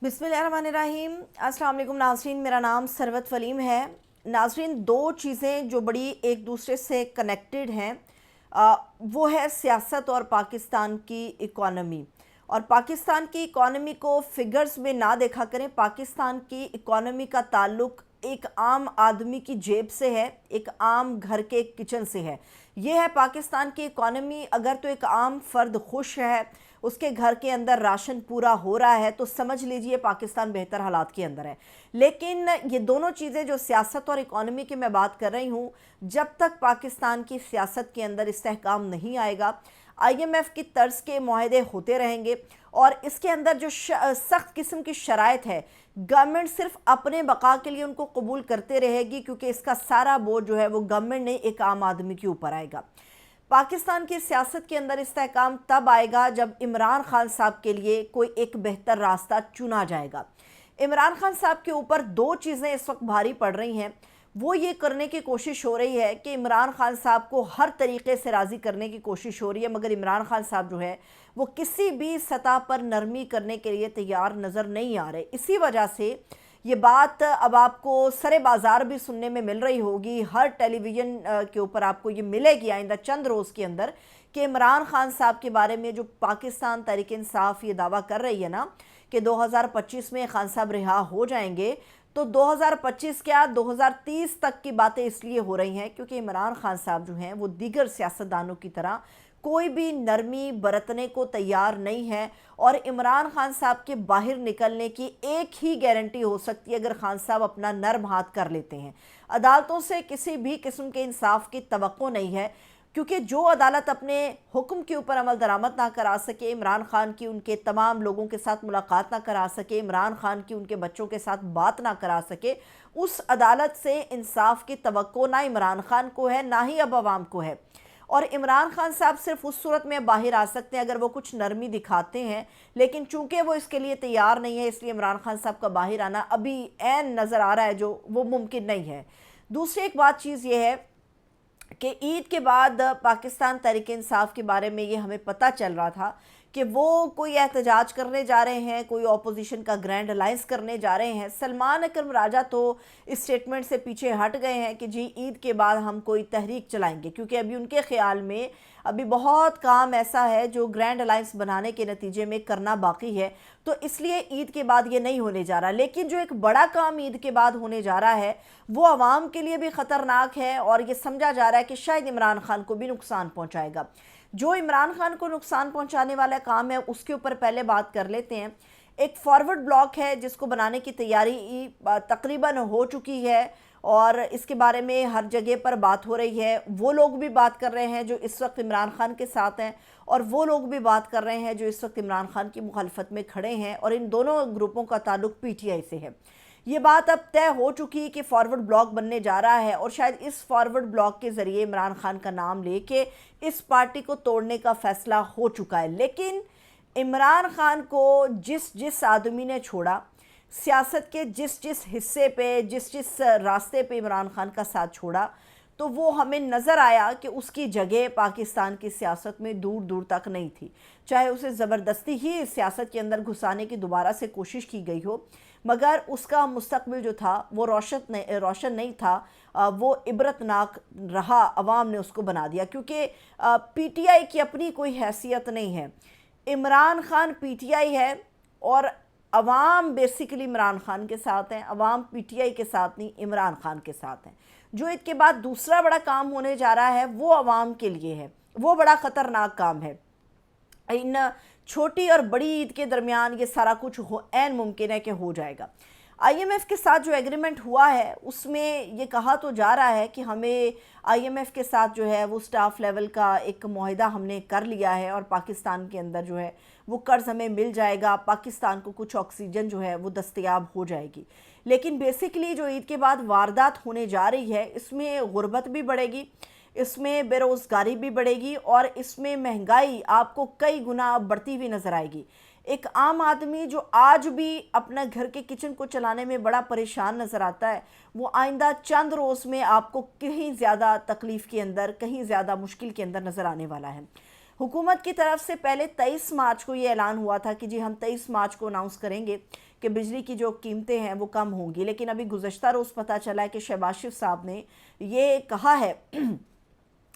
बिस्मिल्लाहिर्रहमानिर्रहीम। अस्सलाम वालेकुम नाज़रीन, मेरा नाम सरवत वलीम है। नाज़रीन, दो चीज़ें जो बड़ी एक दूसरे से कनेक्टेड हैं वो है सियासत और पाकिस्तान की इकॉनमी। और पाकिस्तान की इकॉनमी को फिगर्स में ना देखा करें। पाकिस्तान की इकॉनमी का ताल्लुक़ एक आम आदमी की जेब से है, एक आम घर के किचन से है। ये है पाकिस्तान की इकॉनमी। अगर तो एक आम फ़र्द खुश है, उसके घर के अंदर राशन पूरा हो रहा है, तो समझ लीजिए पाकिस्तान बेहतर हालात के अंदर है। लेकिन ये दोनों चीज़ें जो सियासत और इकॉनमी की मैं बात कर रही हूँ, जब तक पाकिस्तान की सियासत के अंदर इस्तेहकाम नहीं आएगा, IMF की तर्ज के मुआहदे होते रहेंगे और इसके अंदर जो सख्त किस्म की शराइत है, गवर्नमेंट सिर्फ अपने बका के लिए उनको कबूल करते रहेगी, क्योंकि इसका सारा बोझ जो है वो गवर्नमेंट नहीं, एक आम आदमी के ऊपर आएगा। पाकिस्तान की सियासत के अंदर इस्तेहकाम तब आएगा जब इमरान खान साहब के लिए कोई एक बेहतर रास्ता चुना जाएगा। इमरान खान साहब के ऊपर दो चीज़ें इस वक्त भारी पड़ रही हैं। वो ये करने की कोशिश हो रही है कि इमरान खान साहब को हर तरीके से राज़ी करने की कोशिश हो रही है, मगर इमरान खान साहब जो है वो किसी भी सतह पर नरमी करने के लिए तैयार नज़र नहीं आ रहे। इसी वजह से ये बात अब आपको सरे बाज़ार भी सुनने में मिल रही होगी, हर टेलीविज़न के ऊपर आपको ये मिलेगी आइंदा चंद रोज़ के अंदर, कि इमरान खान साहब के बारे में जो पाकिस्तान तहरीक इंसाफ ये दावा कर रही है ना कि 2025 में खान साहब रिहा हो जाएंगे, तो 2025 क्या 2030 तक की बातें इसलिए हो रही हैं क्योंकि इमरान खान साहब जो हैं वो दीगर सियासतदानों की तरह कोई भी नरमी बरतने को तैयार नहीं है। और इमरान खान साहब के बाहर निकलने की एक ही गारंटी हो सकती है अगर खान साहब अपना नर्म हाथ कर लेते हैं। अदालतों से किसी भी किस्म के इंसाफ की तवक्को नहीं है, क्योंकि जो अदालत अपने हुक्म के ऊपर अमल दरामद ना करा सके, इमरान खान की उनके तमाम लोगों के साथ मुलाकात ना करा सके, इमरान खान की उनके बच्चों के साथ बात ना करा सके, उस अदालत से इंसाफ की तवक्को ना इमरान खान को है, ना ही अब आवाम को है। और इमरान खान साहब सिर्फ उस सूरत में बाहर आ सकते हैं अगर वो कुछ नरमी दिखाते हैं, लेकिन चूंकि वो इसके लिए तैयार नहीं है, इसलिए इमरान खान साहब का बाहर आना अभी ऐन नज़र आ रहा है जो वो मुमकिन नहीं है। दूसरी एक बात चीज़ ये है कि ईद के बाद पाकिस्तान तहरीक इंसाफ के बारे में ये हमें पता चल रहा था कि वो कोई एहतजाज करने जा रहे हैं, कोई अपोजिशन का ग्रैंड अलायंस करने जा रहे हैं। सलमान अकरम राजा तो इस स्टेटमेंट से पीछे हट गए हैं कि जी ईद के बाद हम कोई तहरीक चलाएंगे, क्योंकि अभी उनके ख्याल में अभी बहुत काम ऐसा है जो ग्रैंड अलायंस बनाने के नतीजे में करना बाकी है, तो इसलिए ईद के बाद ये नहीं होने जा रहा। लेकिन जो एक बड़ा काम ईद के बाद होने जा रहा है वो आवाम के लिए भी ख़तरनाक है और ये समझा जा रहा है कि शायद इमरान खान को भी नुकसान पहुँचाएगा। जो इमरान खान को नुकसान पहुंचाने वाला काम है उसके ऊपर पहले बात कर लेते हैं। एक फॉरवर्ड ब्लॉक है जिसको बनाने की तैयारी तकरीबन हो चुकी है और इसके बारे में हर जगह पर बात हो रही है। वो लोग भी बात कर रहे हैं जो इस वक्त इमरान खान के साथ हैं और वो लोग भी बात कर रहे हैं जो इस वक्त इमरान खान की मुखालफत में खड़े हैं, और इन दोनों ग्रुपों का ताल्लुक PTI से है। ये बात अब तय हो चुकी कि फॉरवर्ड ब्लॉक बनने जा रहा है और शायद इस फॉरवर्ड ब्लॉक के ज़रिए इमरान खान का नाम लेके इस पार्टी को तोड़ने का फ़ैसला हो चुका है। लेकिन इमरान खान को जिस जिस आदमी ने छोड़ा, सियासत के जिस जिस हिस्से पे, जिस जिस रास्ते पे इमरान खान का साथ छोड़ा, तो वो हमें नज़र आया कि उसकी जगह पाकिस्तान की सियासत में दूर दूर तक नहीं थी। चाहे उसे ज़बरदस्ती ही सियासत के अंदर घुसाने की दोबारा से कोशिश की गई हो, मगर उसका मुस्तकबिल जो था वो रोशन नहीं था, वो इबरतनाक रहा। अवाम ने उसको बना दिया, क्योंकि PTI की अपनी कोई हैसियत नहीं है। इमरान खान PTI है और अवाम बेसिकली इमरान खान के साथ हैं। अवाम PTI के साथ नहीं, इमरान खान के साथ हैं। जो इसके बाद दूसरा बड़ा काम होने जा रहा है वो अवाम के लिए है, वो बड़ा ख़तरनाक काम है। इन छोटी और बड़ी ईद के दरमियान ये सारा कुछ ऐन मुमकिन है कि हो जाएगा। IMF के साथ जो एग्रीमेंट हुआ है उसमें ये कहा तो जा रहा है कि हमें IMF के साथ जो है वो स्टाफ लेवल का एक मुआहिदा हमने कर लिया है और पाकिस्तान के अंदर जो है वो कर्ज़ हमें मिल जाएगा, पाकिस्तान को कुछ ऑक्सीजन जो है वो दस्तयाब हो जाएगी। लेकिन बेसिकली जो ईद के बाद वारदात होने जा रही है इसमें गुर्बत भी बढ़ेगी, इसमें बेरोज़गारी भी बढ़ेगी और इसमें महंगाई आपको कई गुना बढ़ती हुई नज़र आएगी। एक आम आदमी जो आज भी अपना घर के किचन को चलाने में बड़ा परेशान नज़र आता है, वो आइंदा चंद रोज़ में आपको कहीं ज़्यादा तकलीफ़ के अंदर, कहीं ज़्यादा मुश्किल के अंदर नज़र आने वाला है। हुकूमत की तरफ से पहले 23 मार्च को ये ऐलान हुआ था कि जी हम 23 मार्च को अनाउंस करेंगे कि बिजली की जो कीमतें हैं वो कम होंगी, लेकिन अभी गुज़श्ता रोज़ पता चला है कि शहबाज शरीफ साहब ने ये कहा है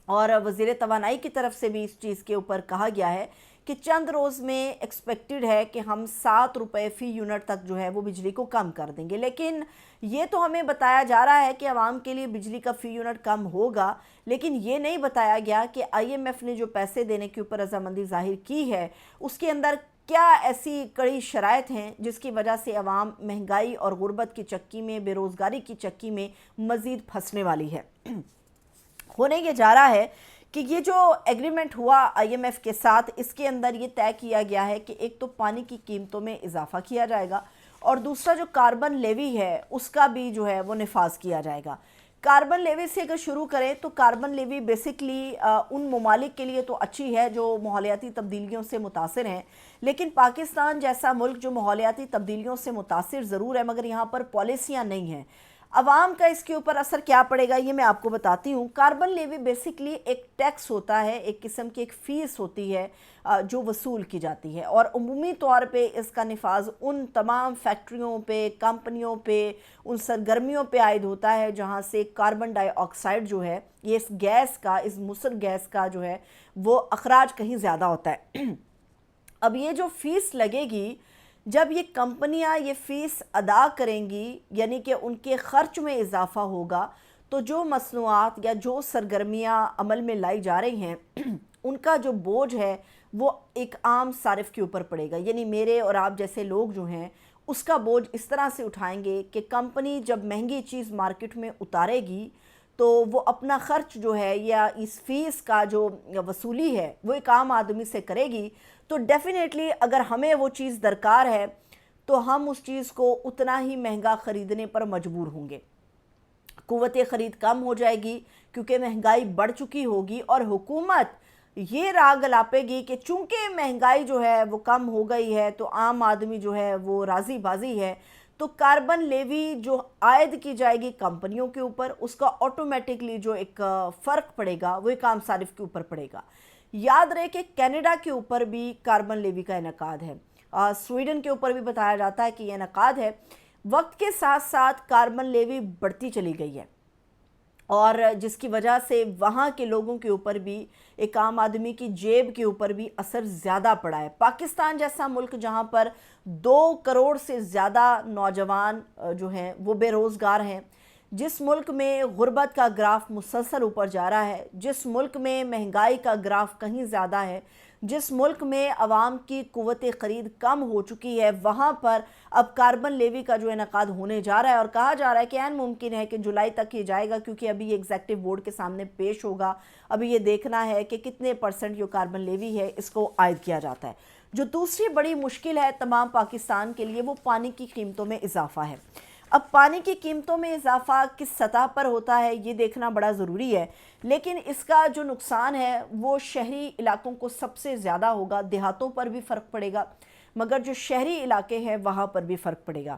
और वज़ीर तवानाई की तरफ से भी इस चीज़ के ऊपर कहा गया है कि चंद रोज़ में एक्सपेक्टेड है कि हम 7 रुपये फ़ी यूनिट तक जो है वो बिजली को कम कर देंगे। लेकिन ये तो हमें बताया जा रहा है कि आवाम के लिए बिजली का फ़ी यूनिट कम होगा, लेकिन ये नहीं बताया गया कि IMF ने जो पैसे देने के ऊपर रजामंदी ज़ाहिर की है उसके अंदर क्या ऐसी कड़ी शराइत हैं जिसकी वजह से आवाम महंगाई और गुर्बत की चक्की में, बेरोज़गारी की चक्की में मज़ीद फंसने वाली है। होने ये जा रहा है कि ये जो एग्रीमेंट हुआ IMF के साथ, इसके अंदर ये तय किया गया है कि एक तो पानी की कीमतों में इजाफा किया जाएगा और दूसरा जो कार्बन लेवी है उसका भी जो है वो निफाज किया जाएगा। कार्बन लेवी से अगर शुरू करें तो कार्बन लेवी बेसिकली उन ममालिक के लिए तो अच्छी है जो माहौलियाती तब्दीलियों से मुतासिर हैं, लेकिन पाकिस्तान जैसा मुल्क जो माहौलियाती तब्दीलियों से मुतासिर ज़रूर है मगर यहाँ पर पॉलिसियाँ नहीं हैं। अवाम का इसके ऊपर असर क्या पड़ेगा ये मैं आपको बताती हूँ। कार्बन लेवी बेसिकली एक टैक्स होता है, एक किस्म की एक फ़ीस होती है जो वसूल की जाती है और उमूमी तौर पे इसका निफाज उन तमाम फैक्ट्रियों पे, कंपनियों पे, उन सरगर्मियों पे आयद होता है जहाँ से कार्बन डाइऑक्साइड जो है ये इस गैस का, इस मुसर गैस का जो है वो अखराज कहीं ज़्यादा होता है। अब ये जो फ़ीस लगेगी, जब ये कंपनियां ये फ़ीस अदा करेंगी यानी कि उनके ख़र्च में इजाफ़ा होगा, तो जो मसनूआत या जो सरगर्मियां अमल में लाई जा रही हैं उनका जो बोझ है वो एक आम सारिफ के ऊपर पड़ेगा, यानी मेरे और आप जैसे लोग जो हैं उसका बोझ इस तरह से उठाएंगे कि कंपनी जब महंगी चीज़ मार्केट में उतारेगी तो वो अपना ख़र्च जो है या इस फ़ीस का जो वसूली है वो एक आम आदमी से करेगी। तो डेफ़िनेटली अगर हमें वो चीज़ दरकार है तो हम उस चीज़ को उतना ही महंगा ख़रीदने पर मजबूर होंगे। क़ुव्वत ख़रीद कम हो जाएगी क्योंकि महंगाई बढ़ चुकी होगी और हुकूमत ये राग लापेगी कि चूँकि महंगाई जो है वो कम हो गई है तो आम आदमी जो है वो राज़ी बाजी है, तो कार्बन लेवी जो आयद की जाएगी कंपनियों के ऊपर उसका ऑटोमेटिकली जो एक फ़र्क पड़ेगा वो एक आम सारिफ के ऊपर पड़ेगा। याद रहे कि कनाडा के ऊपर भी कार्बन लेवी का इनकाद है, स्वीडन के ऊपर भी बताया जाता है कि यह इनकाद है। वक्त के साथ साथ कार्बन लेवी बढ़ती चली गई है और जिसकी वजह से वहाँ के लोगों के ऊपर भी, एक आम आदमी की जेब के ऊपर भी असर ज़्यादा पड़ा है। पाकिस्तान जैसा मुल्क जहाँ पर 2 करोड़ से ज़्यादा नौजवान जो हैं वो बेरोज़गार हैं, जिस मुल्क में गुर्बत का ग्राफ मुसलसल ऊपर जा रहा है, जिस मुल्क में महंगाई का ग्राफ कहीं ज़्यादा है, जिस मुल्क में आवाम की क़ुव्वत ख़रीद कम हो चुकी है, वहाँ पर अब कार्बन लेवी का जो इनकाद होने जा रहा है और कहा जा रहा है कि ऐन मुमकिन है कि जुलाई तक ये जाएगा क्योंकि अभी ये एग्जेक्टिव बोर्ड के सामने पेश होगा। अभी ये देखना है कि कितने % जो कार्बन लेवी है इसको आयद किया जाता है। जो दूसरी बड़ी मुश्किल है तमाम पाकिस्तान के लिए वो पानी की कीमतों में इजाफा है। अब पानी की कीमतों में इजाफा किस सतह पर होता है ये देखना बड़ा ज़रूरी है, लेकिन इसका जो नुकसान है वो शहरी इलाकों को सबसे ज़्यादा होगा। देहातों पर भी फ़र्क पड़ेगा मगर जो शहरी इलाके हैं वहाँ पर भी फ़र्क पड़ेगा।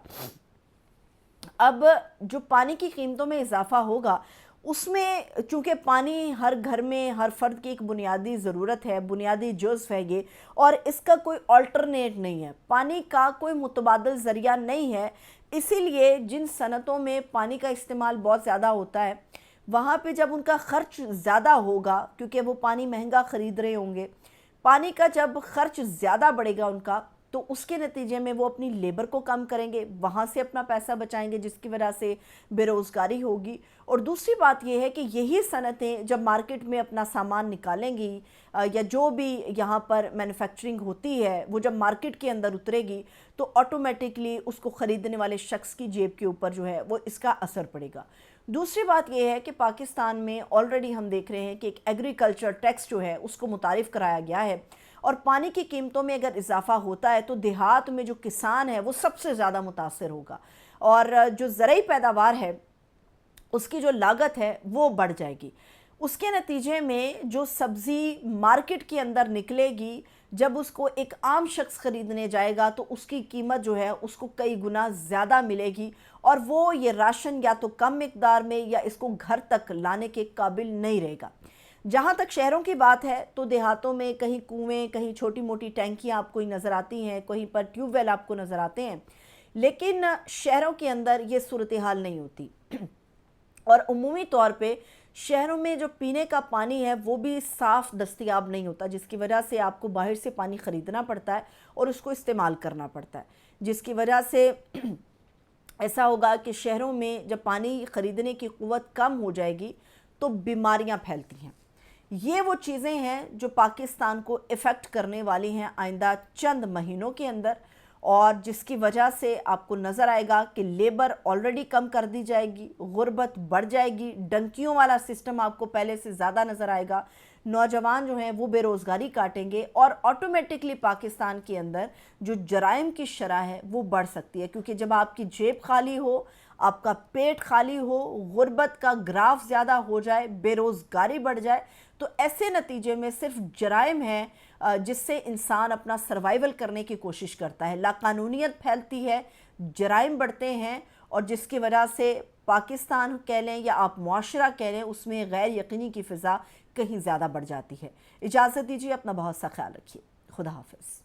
अब जो पानी की कीमतों में इजाफा होगा उसमें चूँकि पानी हर घर में हर फर्द की एक बुनियादी ज़रूरत है, बुनियादी जुज़्व है ये, और इसका कोई अल्टरनेट नहीं है, पानी का कोई मुतबादल ज़रिया नहीं है। इसीलिए जिन सनतों में पानी का इस्तेमाल बहुत ज़्यादा होता है वहाँ पे जब उनका ख़र्च ज़्यादा होगा क्योंकि वो पानी महंगा ख़रीद रहे होंगे, पानी का जब ख़र्च ज़्यादा बढ़ेगा उनका तो उसके नतीजे में वो अपनी लेबर को कम करेंगे, वहाँ से अपना पैसा बचाएंगे जिसकी वजह से बेरोज़गारी होगी। और दूसरी बात यह है कि यही सनतें जब मार्केट में अपना सामान निकालेंगी या जो भी यहाँ पर मैन्युफैक्चरिंग होती है वो जब मार्केट के अंदर उतरेगी तो ऑटोमेटिकली उसको ख़रीदने वाले शख्स की जेब के ऊपर जो है वो इसका असर पड़ेगा। दूसरी बात यह है कि पाकिस्तान में ऑलरेडी हम देख रहे हैं कि एक एग्रीकल्चर टैक्स जो है उसको मुतारिफ़ कराया गया है और पानी की कीमतों में अगर इजाफा होता है तो देहात में जो किसान है वो सबसे ज़्यादा मुतासर होगा और जो ज़रई पैदावार है उसकी जो लागत है वो बढ़ जाएगी। उसके नतीजे में जो सब्ज़ी मार्केट के अंदर निकलेगी जब उसको एक आम शख्स ख़रीदने जाएगा तो उसकी कीमत जो है उसको कई गुना ज़्यादा मिलेगी और वो ये राशन या तो कम मिकदार में या इसको घर तक लाने के काबिल नहीं रहेगा। جہاں تک شہروں کی بات ہے تو دیہاتوں میں کہیں کنویں، کہیں چھوٹی موٹی ٹینکیاں آپ کو نظر آتی ہیں، کہیں پر ٹیوب ویل آپ کو نظر آتے ہیں، لیکن شہروں کے اندر یہ صورتحال نہیں ہوتی۔ اور عمومی طور پہ شہروں میں جو پینے کا پانی ہے وہ بھی صاف دستیاب نہیں ہوتا، جس کی وجہ سے آپ کو باہر سے پانی خریدنا پڑتا ہے اور اس کو استعمال کرنا پڑتا ہے، جس کی وجہ سے ایسا ہوگا کہ شہروں میں جب پانی خریدنے کی قوت کم ہو جائے گی تو بیماریاں پھیلتی ہیں۔ یہ وہ چیزیں ہیں جو پاکستان کو افیکٹ کرنے والی ہیں آئندہ چند مہینوں کے اندر، اور جس کی وجہ سے آپ کو نظر آئے گا کہ لیبر آلریڈی کم کر دی جائے گی، غربت بڑھ جائے گی، ڈنکیوں والا سسٹم آپ کو پہلے سے زیادہ نظر آئے گا، نوجوان جو ہیں وہ بے روزگاری کاٹیں گے، اور آٹومیٹکلی پاکستان کے اندر جو جرائم کی شرح ہے وہ بڑھ سکتی ہے، کیونکہ جب آپ کی جیب خالی ہو، آپ کا پیٹ خالی ہو، غربت کا گراف زیادہ ہو جائے، بے روزگاری بڑھ جائے، تو ایسے نتیجے میں صرف جرائم ہیں جس سے انسان اپنا سروائیول کرنے کی کوشش کرتا ہے، لاقانونیت پھیلتی ہے، جرائم بڑھتے ہیں، اور جس کی وجہ سے پاکستان کہہ لیں یا آپ معاشرہ کہہ لیں، اس میں غیر یقینی کی فضا کہیں زیادہ بڑھ جاتی ہے۔ اجازت دیجیے، اپنا بہت سا خیال رکھیے۔ خدا حافظ۔